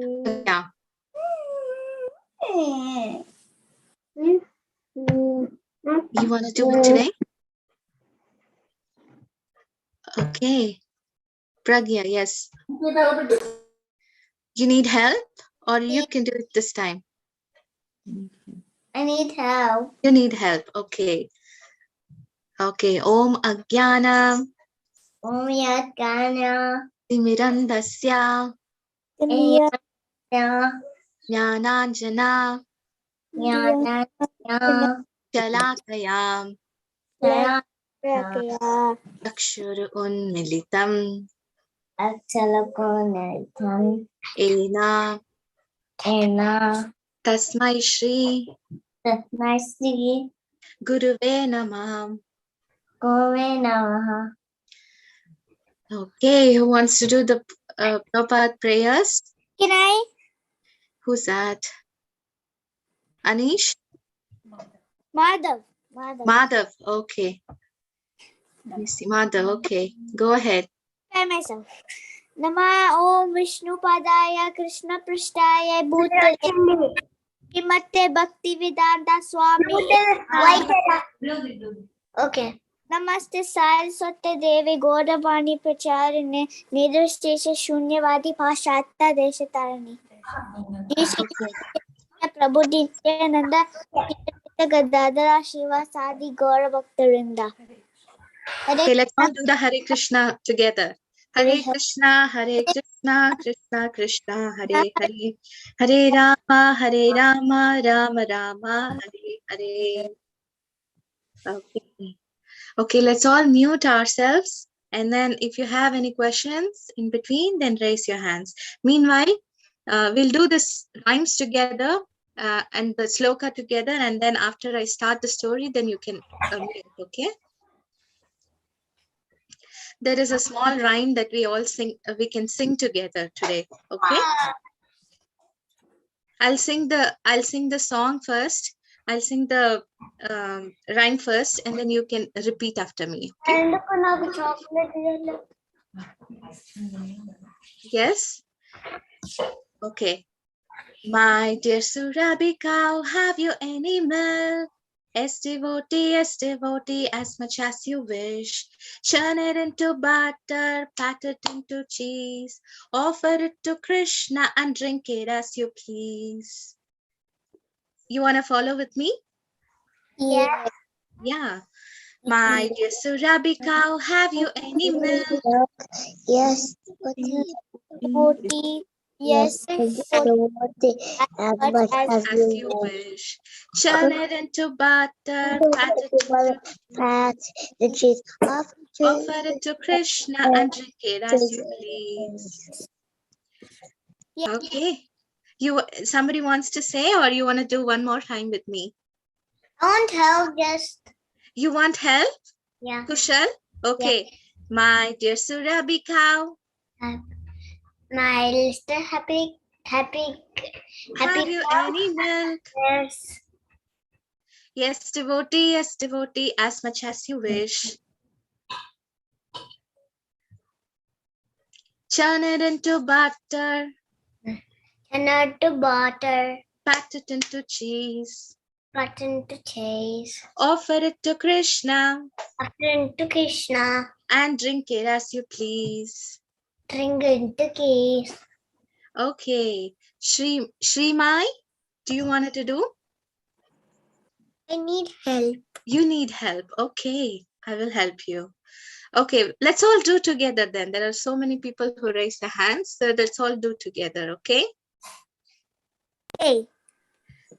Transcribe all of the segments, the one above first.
Yeah. You want to do it today? Okay. Pragya, yes. You need help or you can do it this time? I need help. You need help. Okay. Okay. Om Ajnana Om Yadgana. Timirandasya Jnananjana Yana. Shalakayam Chakshur Unmilitam Axalakonaitam. Ena Ena. Tasmai Shri Tatmasi. Guruve Namah. Gove Namaha. Okay, who wants to do the Prabhupada prayers? Can I? Who's that? Anish? Madhav. Madhav, okay. Let me see, Madhav, okay. Go ahead. Try myself. Nama Om Vishnu Padaya Krishna Prishtaya Bhutale Kimatte Bhakti Vedanta Swami. Okay. Namaste Saraswati Devi Gauravani Pracharine Nidristesha Shunyavadi Pashatta Deshatarani. Prabhu Nityananda Gadadara Shiva Sadi Gaura Bhaktarinda. Okay, let's all do the Hare Krishna together. Hare Krishna, Krishna Krishna, Hare Hare, Hare Rama, Rama Rama, Hare Hare. Okay. Okay, let's all mute ourselves. And then if you have any questions in between, then raise your hands. Meanwhile, we'll do this rhymes together and the sloka together. And then after I start the story, then you can mute, okay? There is a small rhyme that we all sing. We can sing together today, okay? I'll sing the song first. I'll sing the rhyme first, and then you can repeat after me. Okay? Yes. Okay. My dear Surabhi cow, have you any milk? Yes, devotee, as much as you wish. Churn it into butter, pat it into cheese. Offer it to Krishna and drink it as you please. You want to follow with me? Yeah. Yeah. My dear Surabhi cow, have you any milk? Yes. Devotee. Yes. Devotee. As much As you wish. Churn it into butter, pat it into the cheese. offer it to Krishna and drink it as you please. Okay. Somebody wants to say, or you want to do one more time with me? I want help, just. You want help? Yeah. Kushal? Okay. Yeah. My dear Surabhi cow. My little happy. Have you any milk? Yes. Yes, devotee, as much as you wish. Churn it into butter. Churn it into butter. Pat it into cheese. Pat into cheese. Offer it to Krishna. Offer it to Krishna. And drink it as you please. Drink into case. Okay. Shri Mai, do you want it to do? I need help. You need help. Okay. I will help you. Okay. Let's all do together then. There are so many people who raise their hands. So let's all do together. Okay. Hey.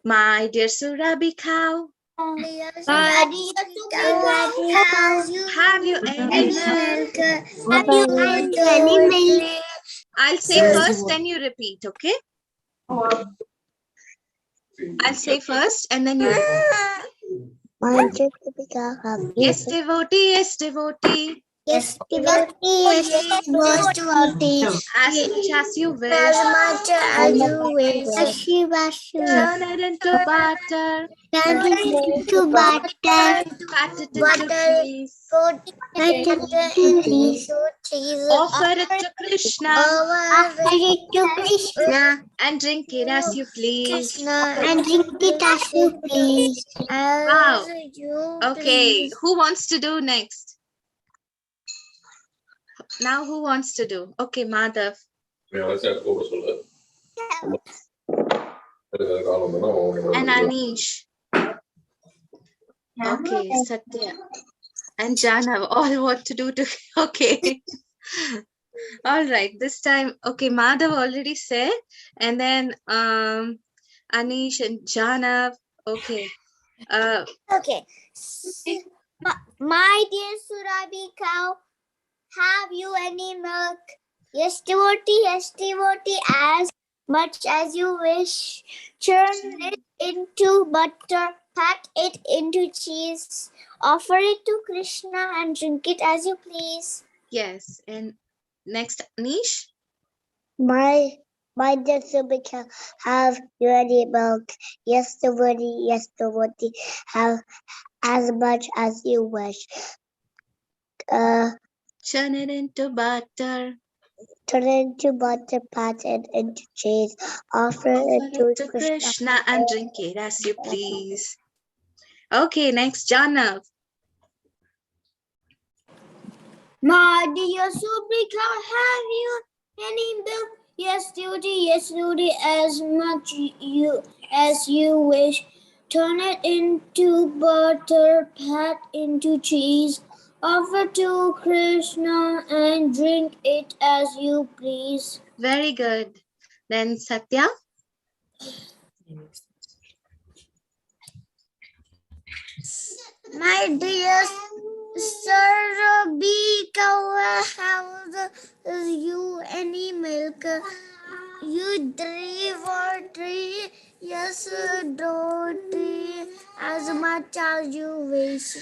My dear Surabhi cow. Have you any milk? Have you any milk? I'll say first, then you repeat, okay? I'll say first, and then you repeat. My dear Yes, devotee, yes, devotee. Yes, devotee. As much as you wish. As much as you wish. Turn it into butter. Turn it into butter. Pat it into cheese. Offer it to Krishna. Offer it to Krishna. And drink it as you please. And drink it as you please. Wow. Okay, who wants to do next? Now who wants to do? Okay, Madhav. And Anish. Okay, Satya. And Janav. All what to do to. Okay. All right. This time, okay, Madhav already said. And then Anish and Janav. Okay. Okay. My dear Surabhi cow, have you any milk? Yes, devotee, as much as you wish. Churn it into butter, pat it into cheese, offer it to Krishna and drink it as you please. Yes. And next, Anish. My dear Surabhi cow, have you any milk? Yes, devotee, have as much as you wish. Churn it into butter. Turn it into butter, pat it into cheese, offer it to Krishna and drink it as you please. Okay, next, Janav. My dear Subrika, have you any milk? Yes, duty, as much as you wish. Turn it into butter, pat into cheese, offer to Krishna and drink it as you please. Very good. Then Satya. My dear Sarabika, have you any milk? You three, yes, daughter, as much as you wish.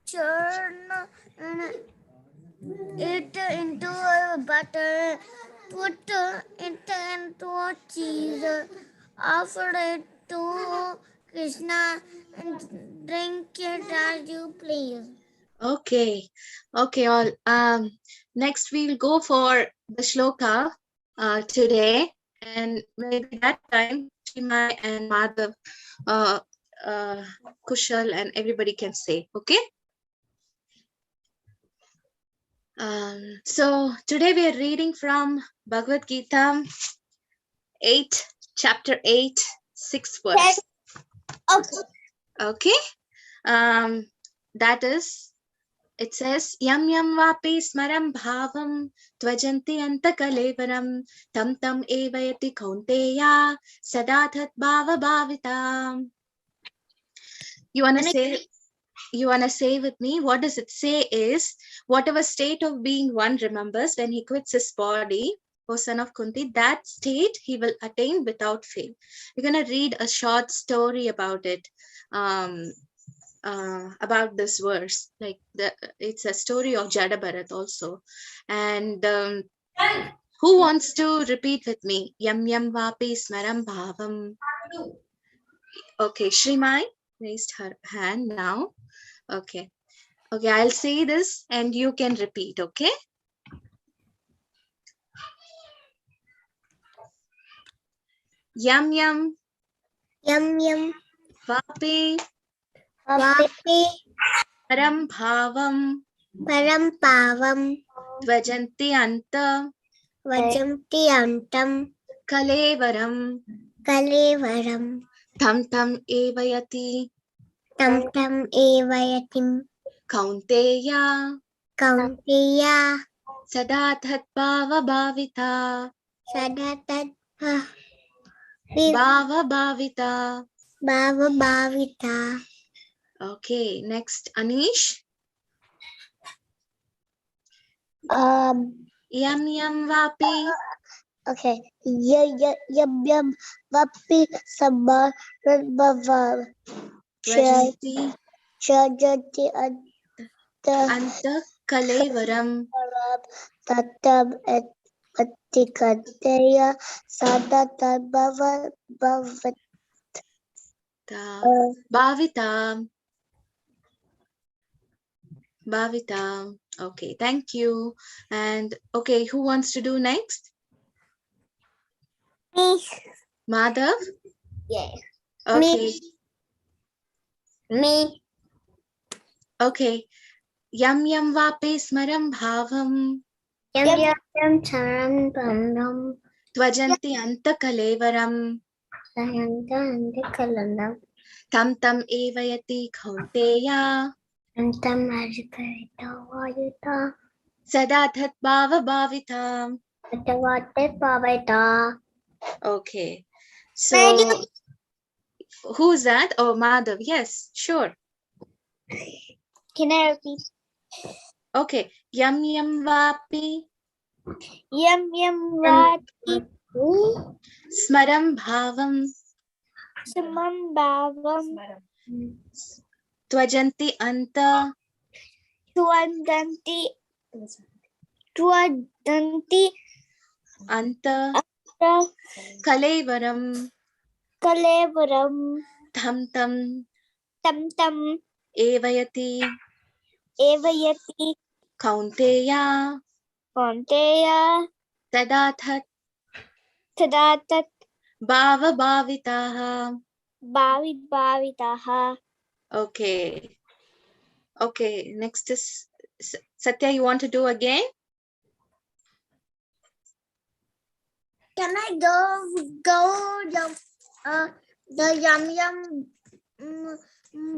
Churn it into a butter, put it into cheese, offer it to Krishna and drink it as you please. Okay. Okay, all. Next we'll go for the shloka today, and maybe that time Shimai and Madhav, Kushal and everybody can say, okay? So today we are reading from Bhagavad Gita 8, chapter 8, 6th verse. Okay. That is, it says, Yam yam vapi smaram bhavam tvajanti anta kalevaram tam tam evayati kaunteya sadathat bhava bhavitam. You wanna say with me? What does it say is, whatever state of being one remembers when he quits his body, O son of Kunti, that state he will attain without fail. We're gonna read a short story about it. About this verse, like it's a story of Jada Bharat also. And who wants to repeat with me? Yam yam vapi smaram bhavam. Okay, Shrimai raised her hand now. Okay, I'll say this and you can repeat. Okay. Yam yam vapi param bhavam dvajanti anta kalevaram tam tam evayati kaunteya sadathat bhava bhavita bhava bhavita. Okay, next, Anish. Yam yam vapi. Okay. Yam vapi samar bhavam Vajanti chajati Anta Kalevaram. Tatab Atikateya Sadata Bhavitam. Bhavitam. Okay, thank you. And okay, who wants to do next? Me. Madhav? Yeah. Okay. Me. Okay. Yam yam vape smaram bhavam. Yam charan bandam. Tvajanti anta kalevaram. Sayanta kalandam. Tam tam evayati kaunteya. Antam Arikarita Vayuta. Sadathat bhava bhavitam. Atavate Pavita. Okay. So who's that? Oh, Madhav. Yes, sure. Can I repeat? Okay. Yam yam vapi Yam Vati smaram bhavam. Samam Bhavam Tvajanti anta Twadanti anta kalevaram. Kalevaram Tam tam Tam evayati Evayati kaunteya. Konteya Tadathat Tadatat bhava bhavitaha. Bhavitaha. Okay. Okay. Next is Satya. You want to do again? Can I go the yum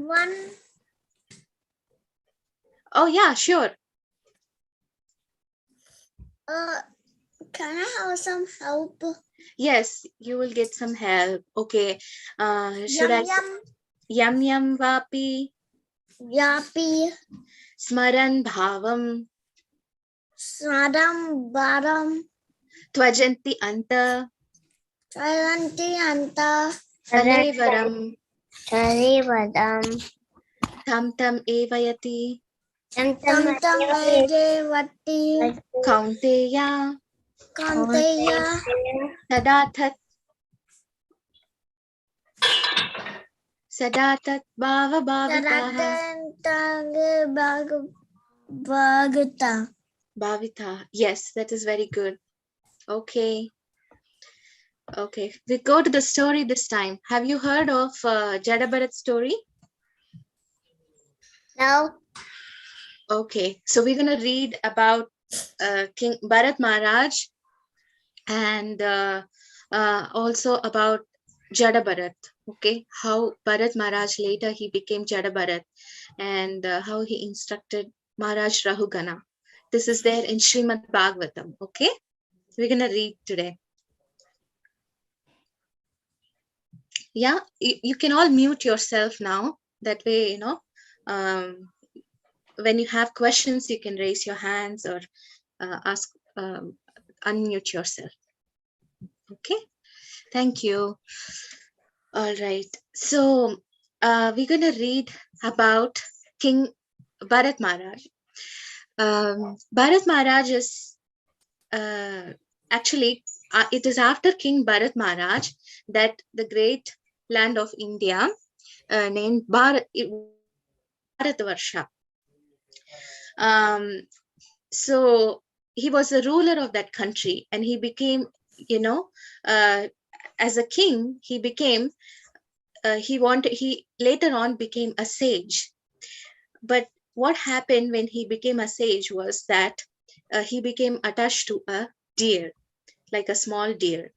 one? Oh yeah, sure. Can I have some help? Yes, you will get some help. Okay. Should I? Yam yam vapi Yapi smaran bhavam. Sadam Badam Tvajanti anta Taranti Anta kalevaram. Sarivadam Tam tam evayati Tam Edevati kaunteya. Kanteya Sadathat bhava bhavitaha. Saratan Bhagata. Bhavita. Yes, that is very good. Okay. Okay. We go to the story this time. Have you heard of Jadabharat story? No. Okay. So we're going to read about King Bharat Maharaj and also about Jadabharat. Okay. How Bharat Maharaj later he became Jadabharat and how he instructed Maharaj Rahugana. This is there in Srimad Bhagavatam. Okay. We're going to read today. Yeah, you can all mute yourself now. That way, when you have questions, you can raise your hands or ask, unmute yourself. Okay, thank you. All right, so we're going to read about King Bharat Maharaj. Bharat Maharaj is actually, it is after King Bharat Maharaj that the great land of India named Bharat, it was named Bharatvarsha. So he was the ruler of that country, and he became, as a king, he became, he later on became a sage. But what happened when he became a sage was that he became attached to a deer, like a small deer.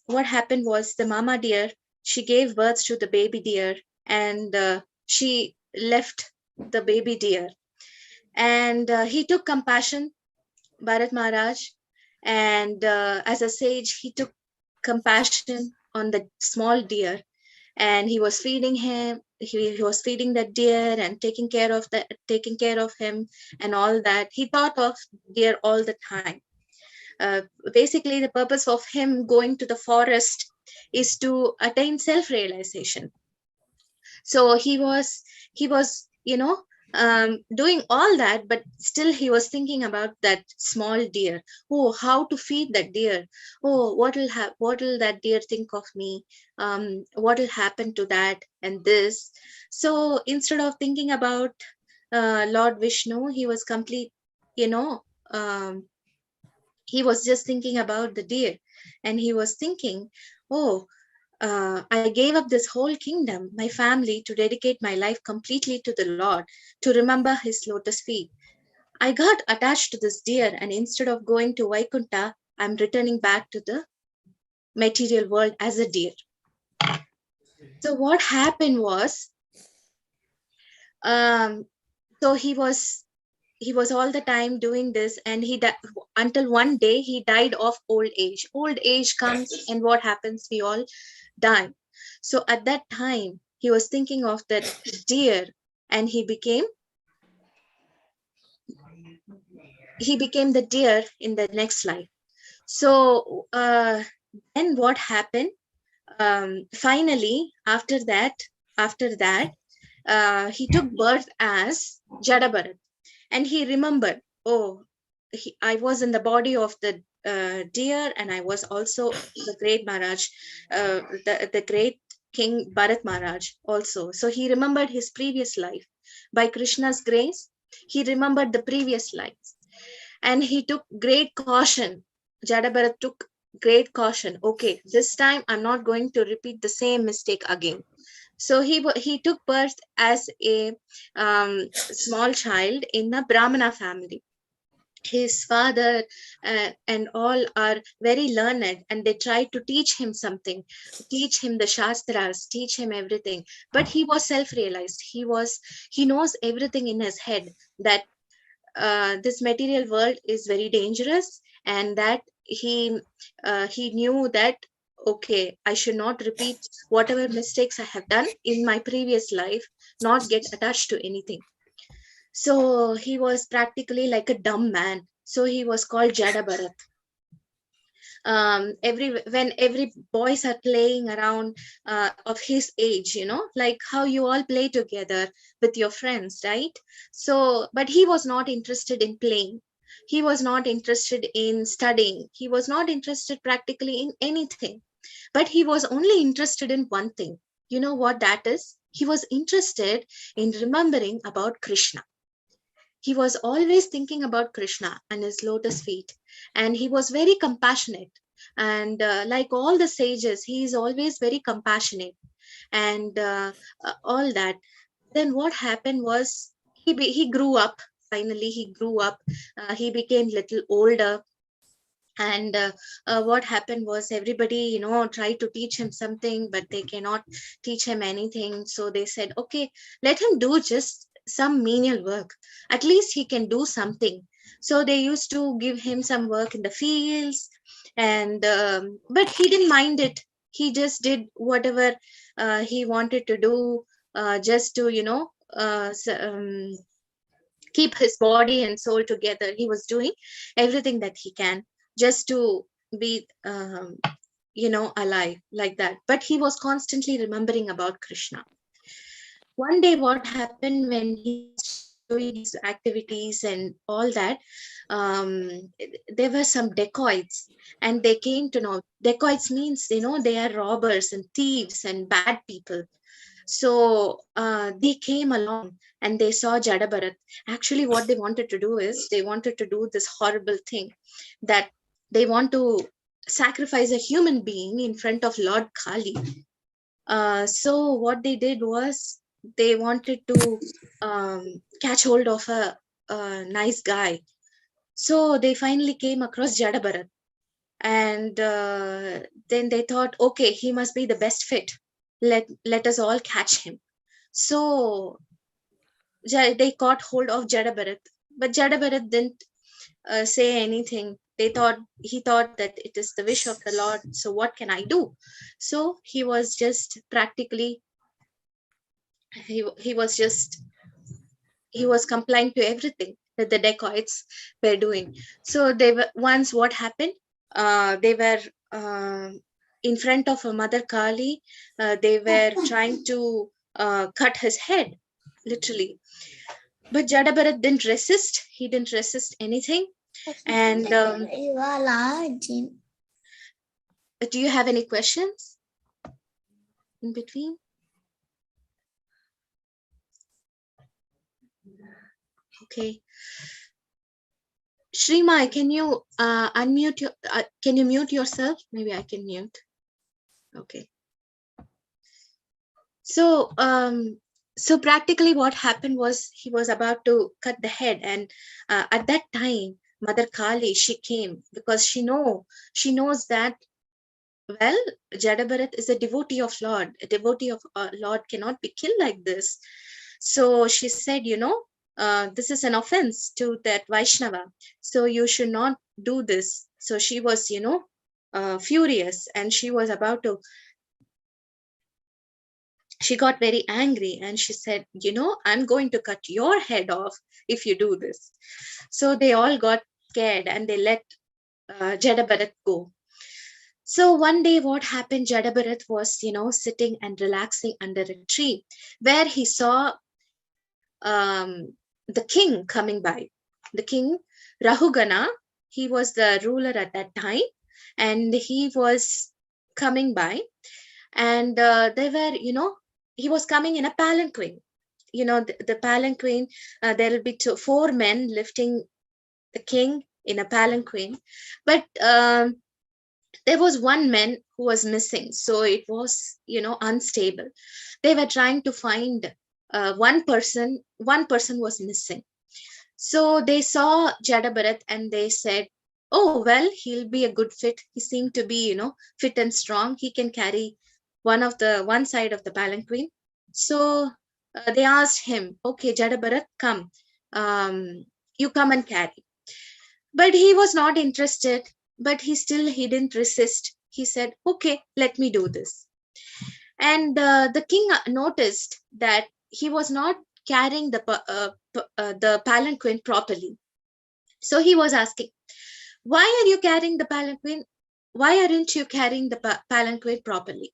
What happened was the mama deer, she gave birth to the baby deer, and she left the baby deer. And he took compassion, Bharat Maharaj, and as a sage, he took compassion on the small deer, and he was feeding him. He was feeding that deer and taking care of him, and all that. He thought of deer all the time. Basically, the purpose of him going to the forest is to attain self-realization. So he was doing all that, but still he was thinking about that small deer. Oh, how to feed that deer. Oh, what will that deer think of me? What will happen to that and this? So instead of thinking about Lord Vishnu, he was you know, um, he was just thinking about the deer, and he was thinking, oh, I gave up this whole kingdom, my family, to dedicate my life completely to the Lord, to remember his lotus feet. I got attached to this deer, and instead of going to Vaikunta, I'm returning back to the material world as a deer. So what happened was, um, so he was all the time doing this, and until one day he died of old age. Old age comes, and what happens? We all die. So at that time, he was thinking of that deer, and he became the deer in the next life. So then what happened? Finally, after that, he took birth as Jadabharat, and he remembered, oh, I was in the body of the deer, and I was also the great Maharaj, the great King Bharat Maharaj also. So he remembered his previous life. By Krishna's grace, he remembered the previous lives, and he took great caution. Jadabharat took great caution. Okay, this time I'm not going to repeat the same mistake again. So he took birth as a small child in a Brahmana family. His father and all are very learned, and they try to teach him something, teach him the shastras, teach him everything. But he was self-realized. He knows everything in his head, that this material world is very dangerous, and that he knew that, okay, I should not repeat whatever mistakes I have done in my previous life, not get attached to anything. So he was practically like a dumb man. So he was called Jada Bharat. Every boys are playing around of his age, like how you all play together with your friends, right? So but he was not interested in playing. He was not interested in studying. He was not interested practically in anything. But he was only interested in one thing. You know what that is? He was interested in remembering about Krishna. He was always thinking about Krishna and his lotus feet, and he was very compassionate. And like all the sages, he is always very compassionate, and all that. Then what happened was, he grew up. Finally, he grew up. He became little older, and what happened was, everybody tried to teach him something, but they cannot teach him anything. So they said, okay, let him do just some menial work, at least he can do something. So they used to give him some work in the fields, and but he didn't mind it. He just did whatever he wanted to do, just to keep his body and soul together. He was doing everything that he can, just to be alive, like that. But he was constantly remembering about Krishna. One day what happened, when he was doing his activities and all that, um, there were some dacoits, and they came to know. Dacoits means, they are robbers and thieves and bad people. So they came along, and they saw Jadabharat. Actually, what they wanted to do is, they wanted to do this horrible thing, that they want to sacrifice a human being in front of Lord Kali. So what they did was, they wanted to catch hold of a nice guy. So they finally came across Jadabharat, and then they thought, okay, he must be the best fit. Let us all catch him. So they caught hold of Jadabharat, but Jadabharat didn't say anything. He thought that it is the wish of the Lord. So what can I do? So he was just practically, he was just he was complying to everything that the dacoits were doing. So they were once, what happened? They were in front of a Mother Kali. They were trying to cut his head, literally. But Jadabharat didn't resist. He didn't resist anything. And do you have any questions in between? Okay. Shrima, can you unmute your, can you mute yourself? Maybe I can mute. Okay. So, so practically what happened was he was about to cut the head, and at that time, Mother Kali, she came because she knows that, well, Jadabharat is a devotee of Lord. A devotee of Lord cannot be killed like this. So she said, this is an offense to that Vaishnava. So you should not do this. So she was, furious, and she was about to, she got very angry, and she said, I'm going to cut your head off if you do this. So they all got scared, and they let Jadabharat go. So one day what happened, Jadabharat was, sitting and relaxing under a tree, where he saw the king coming by. The king, Rahugana, he was the ruler at that time, and he was coming by, and they were, he was coming in a palanquin. The palanquin, there will be four men lifting the king in a palanquin, but there was one man who was missing, so it was, unstable. They were trying to find one person was missing. So they saw Jadabharat, and they said, oh well, he'll be a good fit. He seemed to be, fit and strong. He can carry one side of the palanquin. So they asked him, okay, Jadabharat, come, you come and carry. But he was not interested, but he didn't resist. He said, okay, let me do this. And the king noticed that he was not carrying the palanquin properly. So he was asking, why are you carrying the palanquin? Why aren't you carrying the palanquin properly?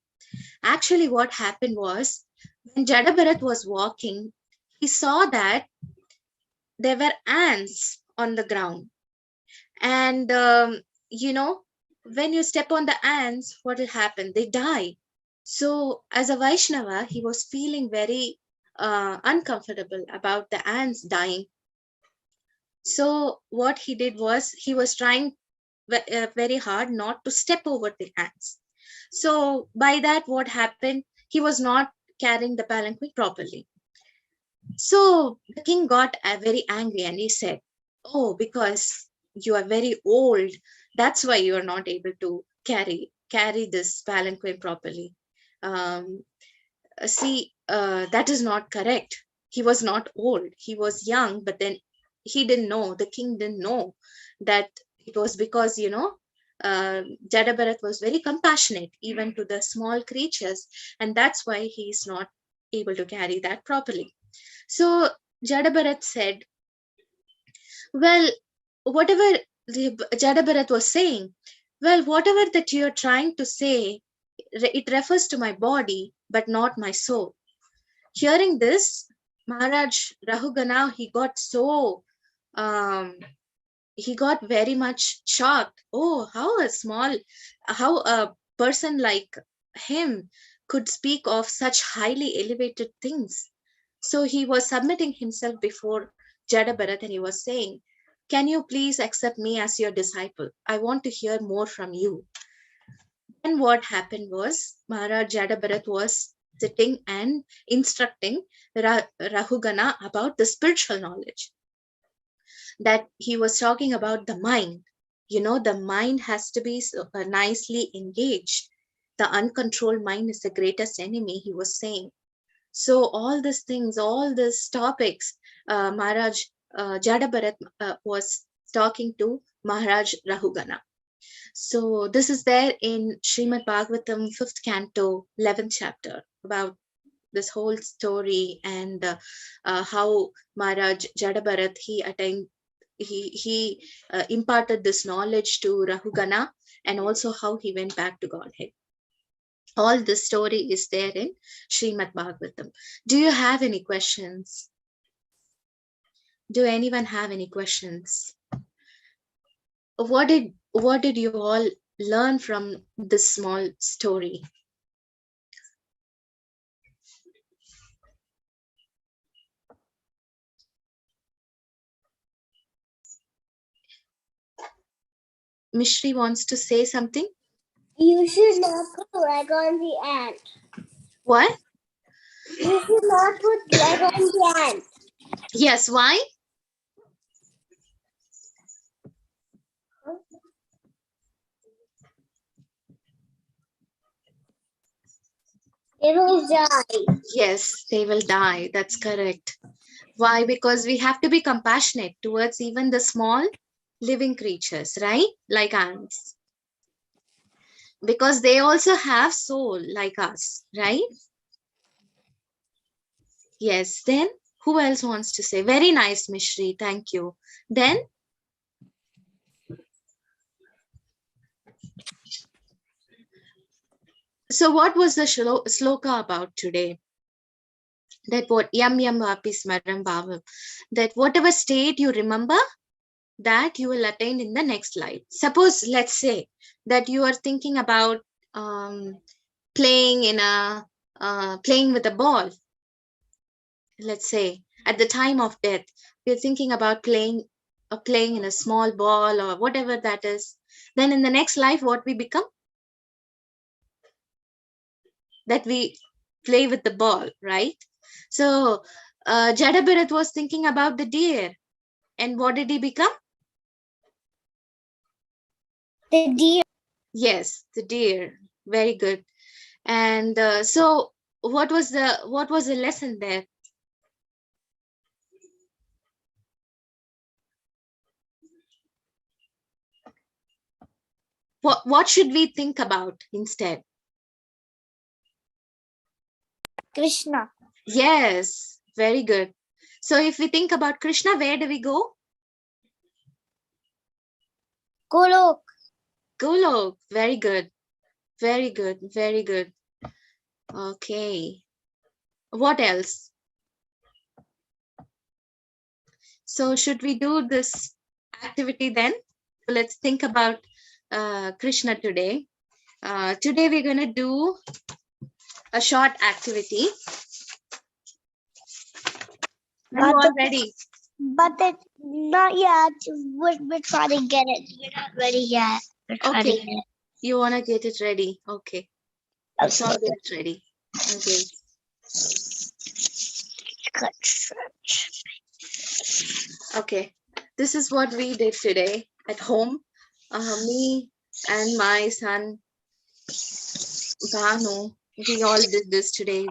Actually, what happened was, when Jadabharat was walking, he saw that there were ants on the ground. And, when you step on the ants, what will happen? They die. So, as a Vaishnava, he was feeling very uncomfortable about the ants dying. So, what he did was, he was trying very hard not to step over the ants. So, by that, what happened? He was not carrying the palanquin properly. So, the king got very angry, and he said, oh, because you are very old, that's why you are not able to carry this palanquin properly. Um, See, that is not correct. He was not old. He was young, but then he didn't know, the king didn't know that it was because, Jadabharat was very compassionate even to the small creatures, and that's why he is not able to carry that properly. So Jadabharat said, well, whatever Jadabharat was saying, well, whatever that you're trying to say, it refers to my body, but not my soul. Hearing this, Maharaj Rahugana, um, he got very much shocked. Oh, how a person like him could speak of such highly elevated things. So he was submitting himself before Jadabharat, and he was saying, can you please accept me as your disciple? I want to hear more from you. And what happened was, Maharaj Jadabharat was sitting and instructing Rahugana about the spiritual knowledge. That he was talking about the mind. The mind has to be nicely engaged. The uncontrolled mind is the greatest enemy, he was saying. So all these things, all these topics, Maharaj Jadabharat was talking to Maharaj Rahugana. So this is there in Srimad Bhagavatam, 5th canto, 11th chapter, about this whole story, and how Maharaj Jadabharat, he imparted this knowledge to Rahugana, and also how he went back to Godhead. All this story is there in Srimad Bhagavatam. Do you have any questions? Do anyone have any questions? What did you all learn from this small story? Mishri wants to say something. You should not put leg on the ant. What? You should not put leg on the ant. Yes, why? They will die. Yes, they will die. That's correct. Why? Because we have to be compassionate towards even the small living creatures, right? Like ants. Because they also have soul like us, right? Yes. Then who else wants to say? Very nice, Mishri. Thank you. Then so what was the sloka about today? That what yam yam vapi smaram bhavam. That whatever state you remember, that you will attain in the next life. Suppose, let's say that you are thinking about playing with a ball. Let's say at the time of death, we're thinking about playing in a small ball or whatever that is. Then in the next life, what we become? That we play with the ball, right? So Jadabirat was thinking about the deer, and what did he become? The deer. Yes, the deer. Very good. And so what was the lesson there? What should we think about instead? Krishna. Yes, very good. So if we think about Krishna, where do we go? Golok. Golok. Very good. Very good. Very good. Okay. What else? So should we do this activity then? Let's think about Krishna today. Today we're going to do a short activity. Are you all ready? But not yet. We're trying to get it. We're not ready yet. Okay. You want to get it ready? Okay. Let's all get it ready. Okay. Okay. This is what we did today at home. Me and my son, Banu, we all did this today.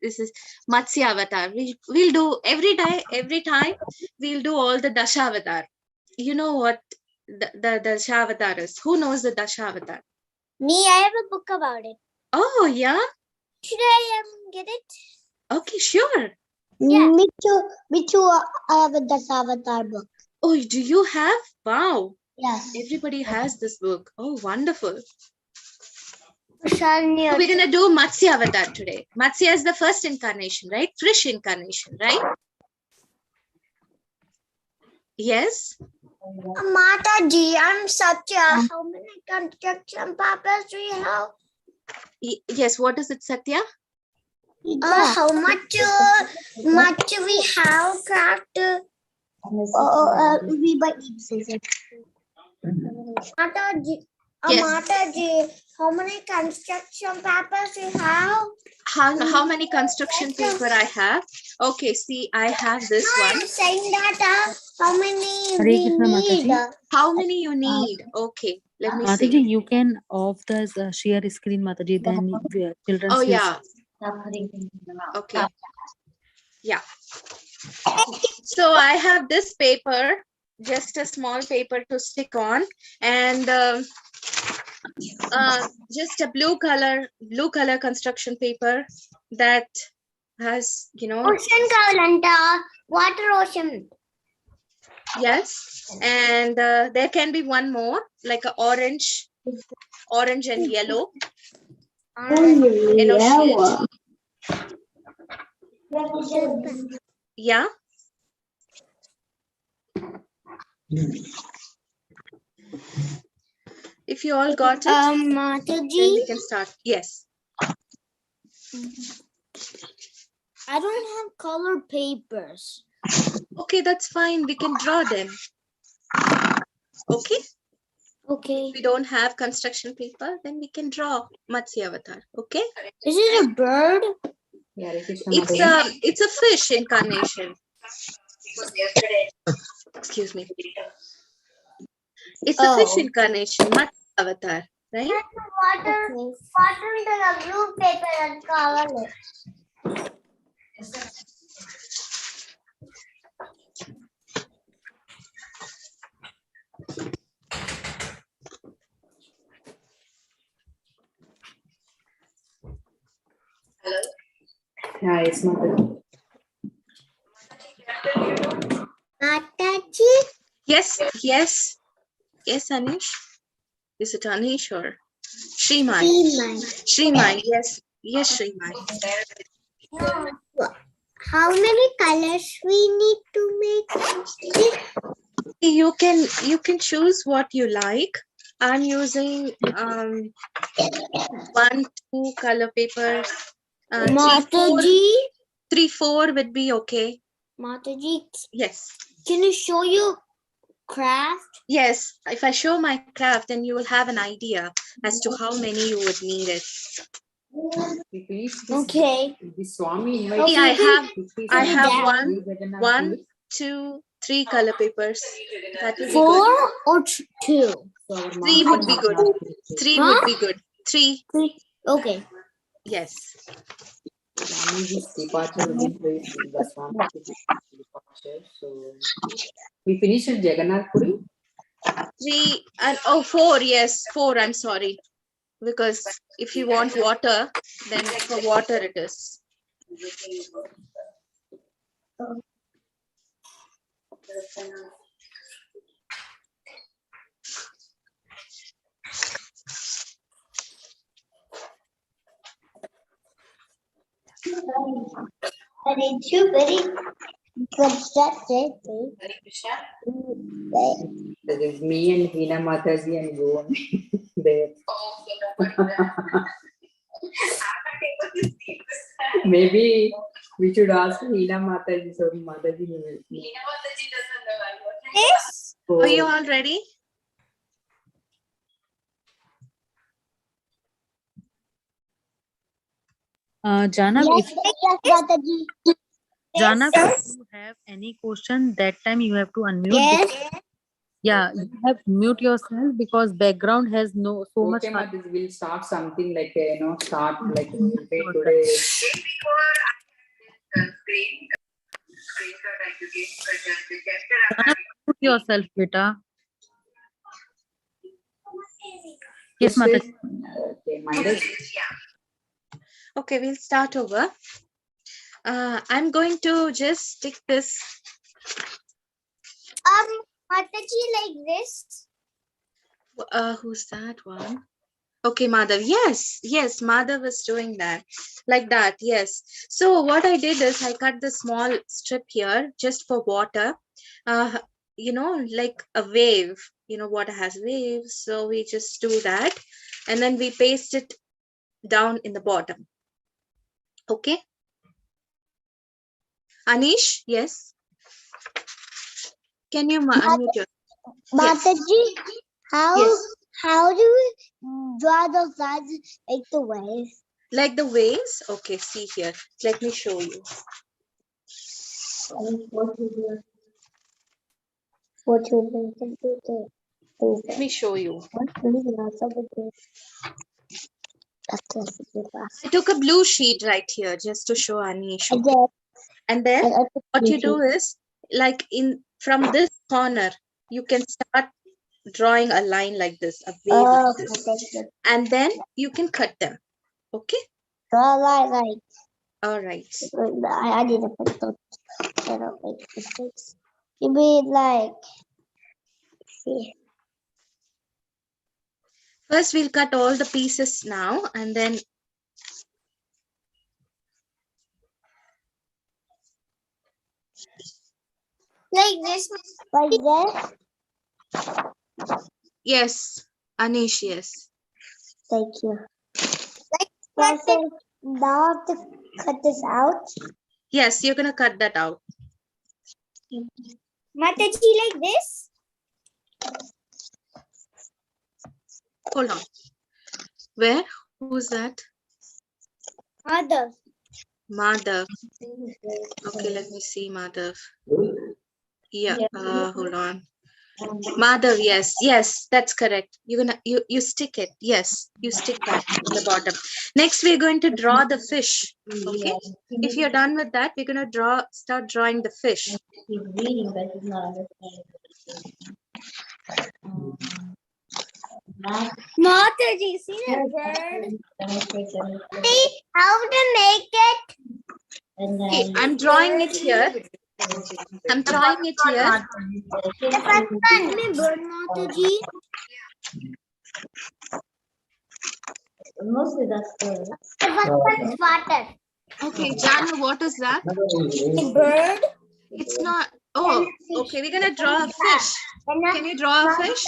This is Matsya Avatar. We'll do every time we'll do all the Dashavatar. You know what the Dashavatar is? Who knows the Dashavatar? Me, I have a book about it. Oh, yeah? Should I get it? Okay, sure. Yeah. Me too. I have a Dasavatar book. Oh, do you have? Wow. Yes. Everybody has this book. Oh, wonderful. So we're going to do Matsya Avatar today. Matsya is the first incarnation, right? Fish incarnation, right? Yes? Mataji, I'm Satya. How many construction papers do you have? Yes, what is it, Satya? How much we have craft? We buy Mataji. Yes. Mataji, how many construction papers you have? How many construction paper I have? Okay, see, I have this one. I'm saying that how many Hare we Krishna, need? Mataji. How many you need? Okay, let me Mataji, see. you can off the share screen, Mataji. Then children. Oh yeah. Okay. Yeah. So I have this paper, just a small paper to stick on, and just a blue color construction paper that has, Ocean Kavalanta, water ocean. Yes, and there can be one more, like a orange and yellow. Yeah. If you all got it, Mataji, then we can start. Yes. I don't have color papers. Okay, that's fine. We can draw them. Okay. Okay. If we don't have construction paper, then we can draw Matsya Avatar. Okay. Is it a bird? It's a fish incarnation. Excuse me. It's a fish incarnation, Matsya Avatar, right? Water into the blue paper and cover it. Yes, Mataji. Mataji? Yes, yes. Yes, Anish. Is it Anish or Shriman? Shriman, yes. Yes, Shriman. How many colors we need to make? You can choose what you like. I'm using 1, 2 color papers. 3, 4 would be okay. Mataji, Yes. can you show your craft? Yes. If I show my craft, then you will have an idea as to how many you would need it. We finished this. Okay. This Swami See, invited. I have down. 1, 2, 3 color papers. That will be 4 good. or 2? 3 would be good. 3 would be good. 3. 3. Okay. Yes. Swamiji's departure will be placed in the Swami departure. So we finished at Jagannath Puri. 3 and 4. Yes, 4. I'm sorry. Because if you want water, then for water it is. There is me and Hina Mataji and you there. Maybe we should ask Hina Mataji. So Mataji will. Yes. Are you all ready? Jana, if Jana, if you have any question, that time you have to unmute. Yes. Yeah, you have to mute yourself because background has so much. Okay, Mataji, we'll start something like start like today. Jana, mute yourself, beta. Yes, Mataji. Okay, Mataji. Okay, we'll start over. I'm going to just stick this. Mataji, like this. Who's that one? Okay, Madhav. Yes, yes, Madhav is doing that. Like that, yes. So what I did is I cut the small strip here just for water. Like a wave. Water has waves. So we just do that. And then we paste it down in the bottom. Okay. Anish, yes. Can you unmute your? Mataji, Yes. how do we draw the lines like the waves? Like the waves? Okay, see here. Let me show you. Let me show you. I took a blue sheet right here just to show Anish. Okay? And then what you do is, like from this corner, you can start drawing a line like this, a wave like this. And then you can cut them. Okay? Right. All right. I need to put those. You mean like, see. First, we'll cut all the pieces now, and then Like this. Like this. Yes, Anish, yes. Thank you. Like so now I have to cut this out. Yes, you're gonna cut that out. Mataji, like this. Hold on. Where? Who's that? Mother. Madhav. Okay, let me see Madhav. Yeah, hold on. Madhav, yes, yes, that's correct. You stick it. Yes, you stick that in the bottom. Next, we're going to draw the fish. Okay. If you're done with that, we're gonna start drawing the fish. He's reading, but he's not understanding. Mataji, see the bird? See how to make it? Okay, I'm drawing it here. I'm drawing it here. The first one, bird, Mataji. Mostly that's the The first one is water. Okay, Jana, what is that? The bird. It's not. Oh, okay, we're gonna draw a fish. Can you draw a fish?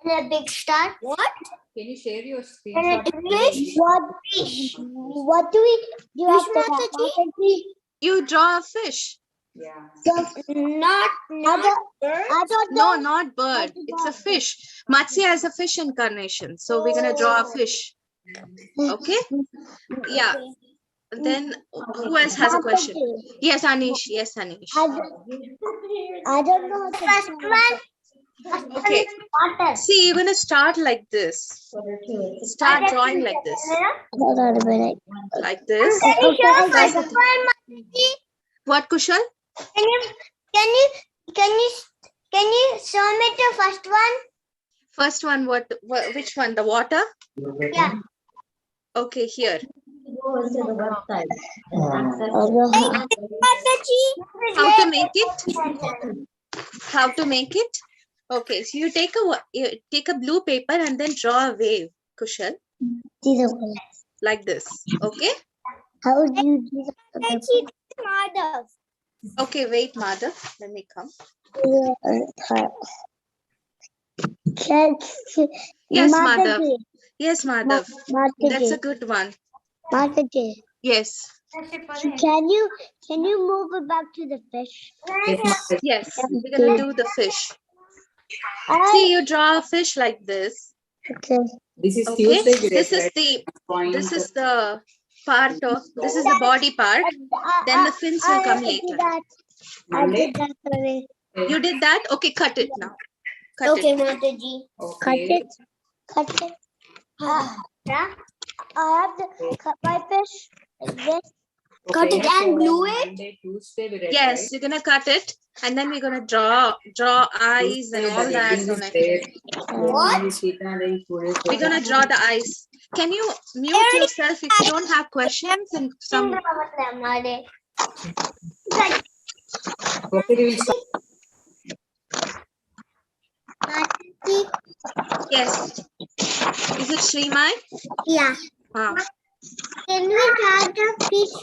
And a big star. What? Can you share your screen? And a fish. What fish? What do we do after that? You draw a fish. Yeah. Not bird. No, not bird. It's a fish. Matsya has a fish incarnation. So we're gonna draw a fish. Okay? Yeah. Then who else has a question? Yes, Anish. Yes, Anish. I don't know. First one. Okay. Water. See, you're gonna start like this. Start drawing like this. Hold on a minute. Like this. What, Kushal? Can you show me the first one? First one, which one? The water? Yeah. Okay, here. go into the website and access How to make it? How to make it? Okay, so you take a blue paper and then draw a wave, Kushal, like this. Okay. How do you do that? Okay, wait, Madhav. Let me come. Yes, Madhav. Yes, Madhav. That's a good one. Yes. Can you move it back to the fish? Yes, we're gonna do the fish. See, you draw a fish like this. Okay. This is Okay. Tuesday. This is the part of the body part. Then the fins will come later. I did that already. You did that? Okay, cut it now. Cut Okay, it. Mataji. Okay. Cut it. Yeah. I have to cut my fish like this. Cut it and glue it? Monday, Tuesday, we read, Yes, right? you're gonna cut it, and then we're gonna draw eyes and all that on it. What? We're gonna draw the eyes. Can you mute yourself if you don't have questions and some? Okay, we will start. Yes. Is it Srimai? Yeah. Can we draw the fish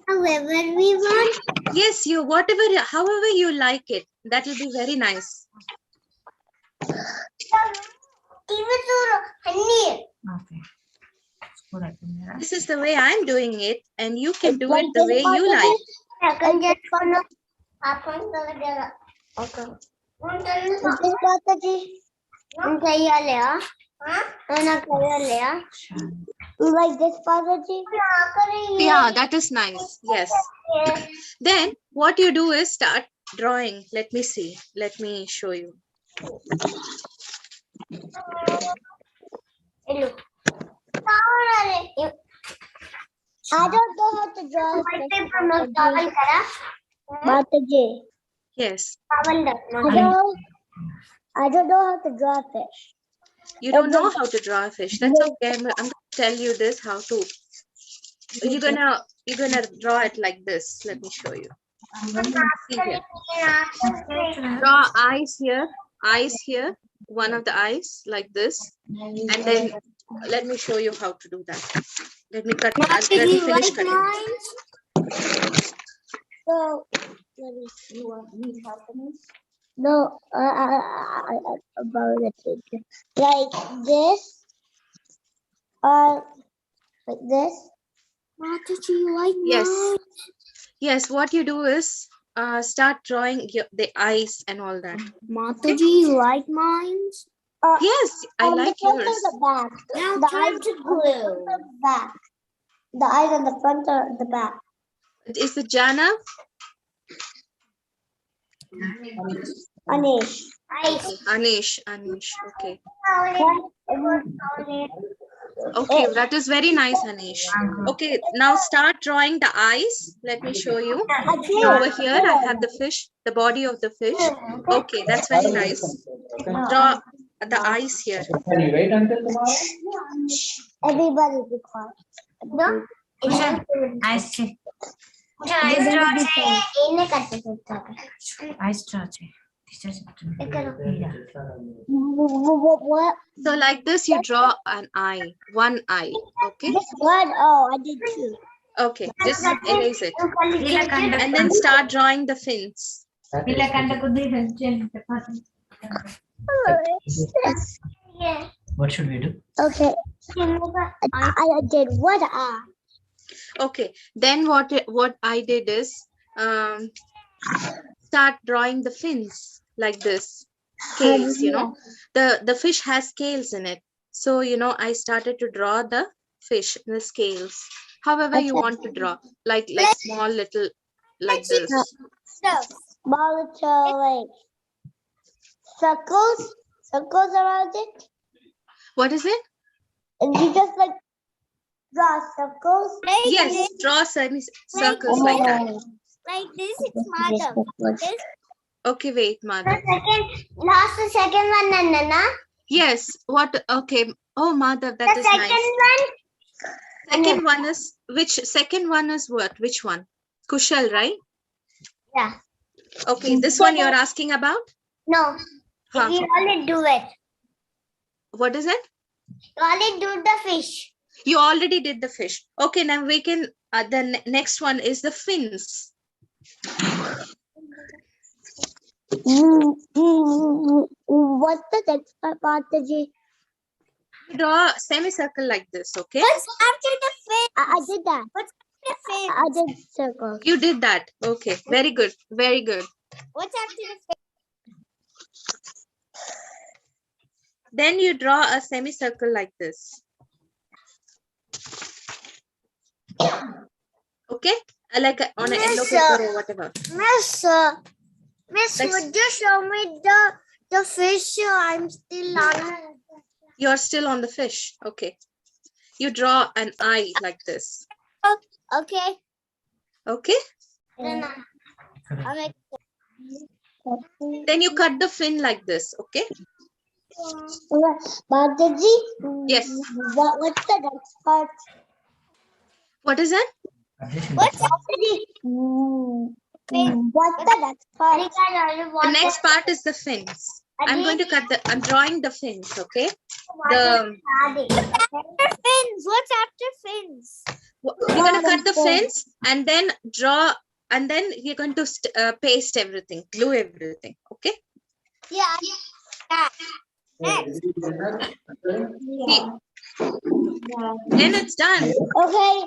however we want? Yes, however you like it. That will be very nice. This is the way I'm doing it, and you can do it the way you like. Like this, Mataji? Yeah, that is nice. Yes. Then what you do is start drawing. Let me see. Let me show you. I don't know how to draw a fish. Mataji. Yes. I don't know how to draw a fish. You don't know how to draw a fish. That's okay. I'm going to tell you this how to. You're gonna draw it like this. Let me show you. See here. Draw eyes here, one of the eyes like this, and then let me show you how to do that. Let me cut. Let me finish cutting. So You need help in this? No, about the picture. Like this, or like this. Mataji, like Yes. mine. Yes, what you do is start drawing the eyes and all that. Mataji, like mine. Yes, I like the front yours. or the back? Now the eyes to glue. The back. The eyes on the front or the back? Is it Jana? Anish. Anish. Okay. Okay, that is very nice, Anish. Okay, now start drawing the eyes. Let me show you. Over here, I have the fish, the body of the fish. Okay, that's very nice. Draw the eyes here. Can you wait until tomorrow? Everybody be quiet. No? Ice tray. Ice tray. What? So like this, you draw an eye, one eye. Okay. One? Oh, I did two. Okay, just erase it. And then start drawing the fins. What should we do? Okay. I did one eye. Okay, then what I did is start drawing the fins like this. Scales, you know. The fish has scales in it. So, you know, I started to draw the fish, the scales. However you want to draw, like small little, like this. Small little like circles around it. What is it? And you just like draw circles. Yes, draw circles like that. Like this is mother. Okay, wait, mother. The second one, Nana. Yes, what? Okay. Oh, mother, that is nice. Second one is, which second one is what? Which one? Kushal, right? Yeah. Okay, this one you're asking about? No. Huh. You only do it. What is it? You only do the fish. You already did the fish. Okay, now we can, the next one is the fins. What's the next part, Mataji? Draw a semicircle like this, okay? What's after the fin? I did that. What's after the fin? I did circles. You did that. Okay, very good. Very good. What's after the fin? Then you draw a semicircle like this. Okay? Like on a yellow paper or whatever. Miss, would you show me the fish? I'm still on. You're still on the fish. Okay. You draw an eye like this. Okay. Okay? Then Then you cut the fin like this. Okay? Mataji? Yes. What's the next part? What is it? What's after the What's the next part? The next part is the fins. I'm going to I'm drawing the fins, okay? After fins. What's after fins? You're going to cut the fins and then draw, and then you're going to paste everything, glue everything, okay? Yeah. See, then it's done. Okay.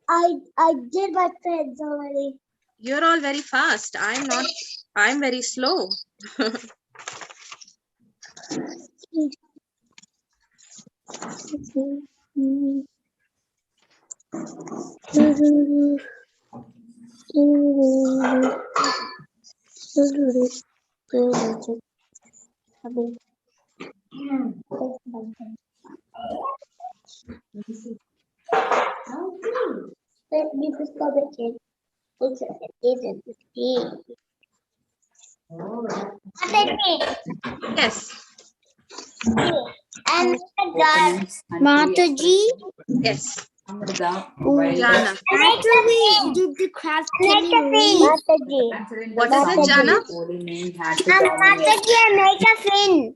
I did my fins already. You're all very fast. I'm not. I'm very slow. Let me just go back in. It's Yes. and Mataji. Yes. Jana. After we did the craft, Mataji. What is it, Jana? Mataji, make a fin.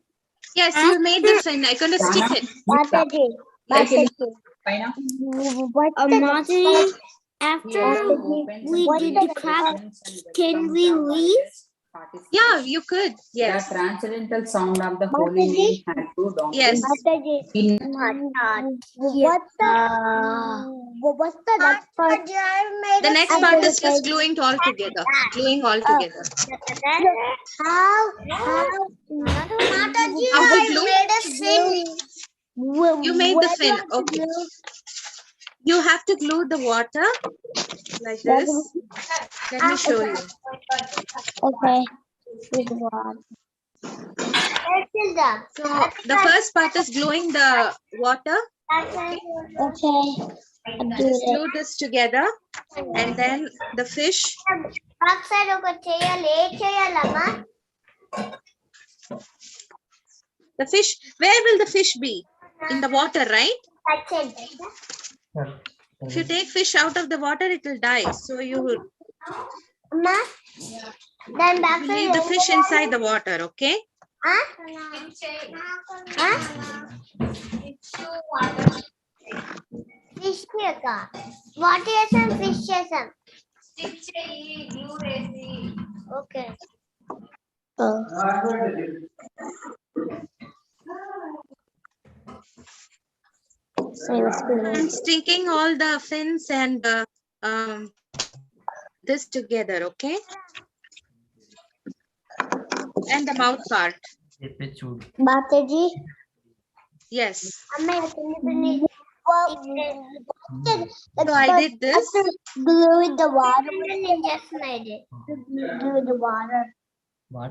Yes, you made the fin. I'm going to stick it. Mataji. Yes. Mataji. What's the next part? After also we did the craft, can we leave? Yeah, you could. Yes. The transcendental sound of the holy name had two donkeys. Yes. In What's the next part? The next part is just gluing all together. Gluing all together. How to glue? made a fin. You made the fin. Okay. You have to glue the water like this. Let me show you. Okay. So the first part is gluing the water. Okay. Just glue this together, and then the fish. The fish. Where will the fish be? In the water, right? If you take fish out of the water, it will die. So you will leave the fish inside the water. Okay. Fish what is some fish? Okay. I'm sticking all the fins and this together, okay? And the mouth part. Mataji. Yes. So I did this. Glue in the water. Just made it. Glue the water.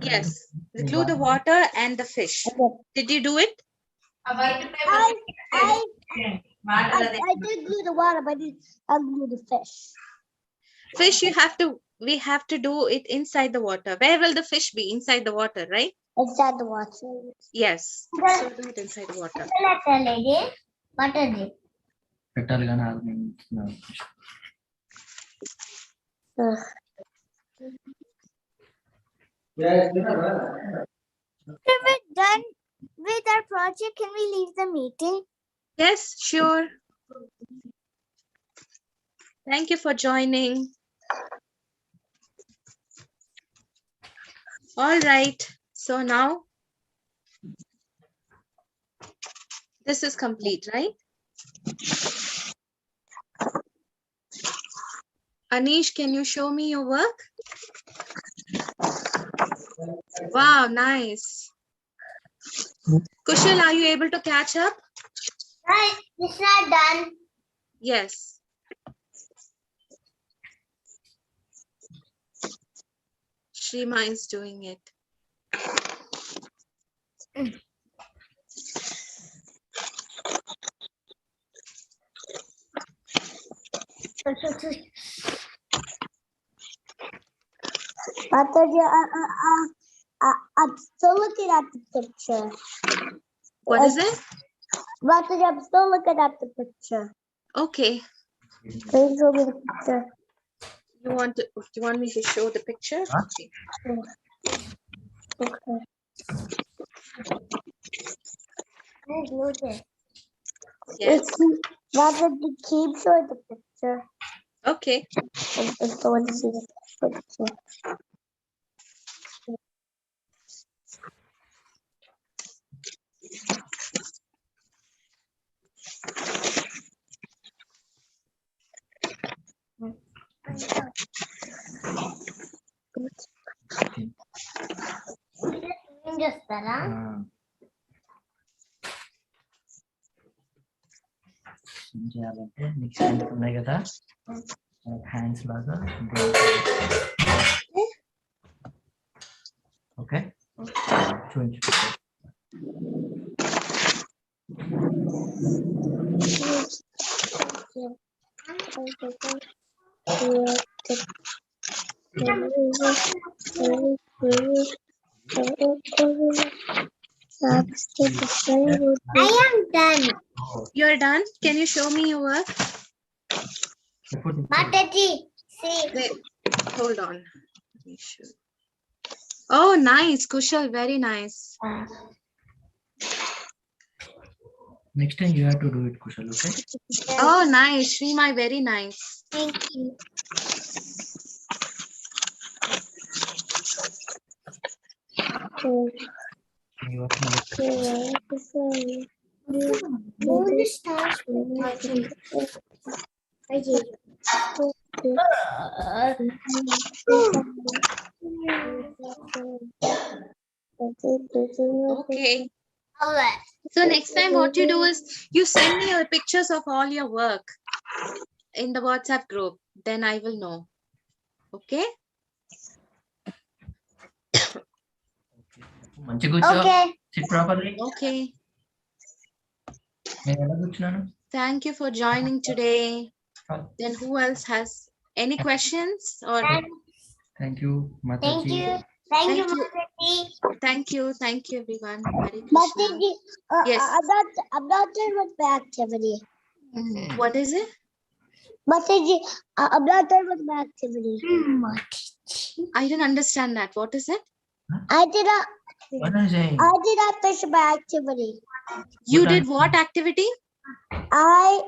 Yes. Glue the water and the fish. Did you do it? I did glue the water, but I didn't glue the fish. Fish, we have to do it inside the water. Where will the fish be? Inside the water, right? Inside the water. Yes. So do it inside the water. What is it? If we're done with our project, can we leave the meeting? Yes, sure. Thank you for joining. All right. So now this is complete, right? Anish, can you show me your work? Wow, nice. Kushal, are you able to catch up? Right, it's not done. Yes. Shrima is doing it. I'm still looking at the picture. What is it? Mataji, I'm still looking at the picture. Okay. Please show me the picture. You want me to show the picture? Okay. Yes. Mataji, keep showing the picture. Okay. I just want to see the picture. చేయాలంటే నీకు hands ఉన్నాయి కదా hands లాగా okay చూపించు I am done. You're done? Can you show me your work? Mataji, see. Wait, hold on. Let me show. Oh, nice, Kushal, very nice. Next time you have to do it, Kushal, okay? Oh, nice. Shrima, very nice. Thank you. You have to Okay. All right. So next time what you do is you send me your pictures of all your work in the WhatsApp group. Then I will know. Okay? మంచిగా కూర్చో. Okay. Sit properly. Okay. నేను ఎలా కూర్చున్నాను? Thank you for joining today. Then who else has any questions or Thank you, Thank Mataji. you. Thank you, Thank you. Mataji. thank you everyone. Hare Krishna. Mataji, Yes. I'm not done with my activity. What is it? Mataji, I'm not done with my activity. I didn't understand that. What is it? I did not What are you saying? finish my activity. You What did are- what activity? I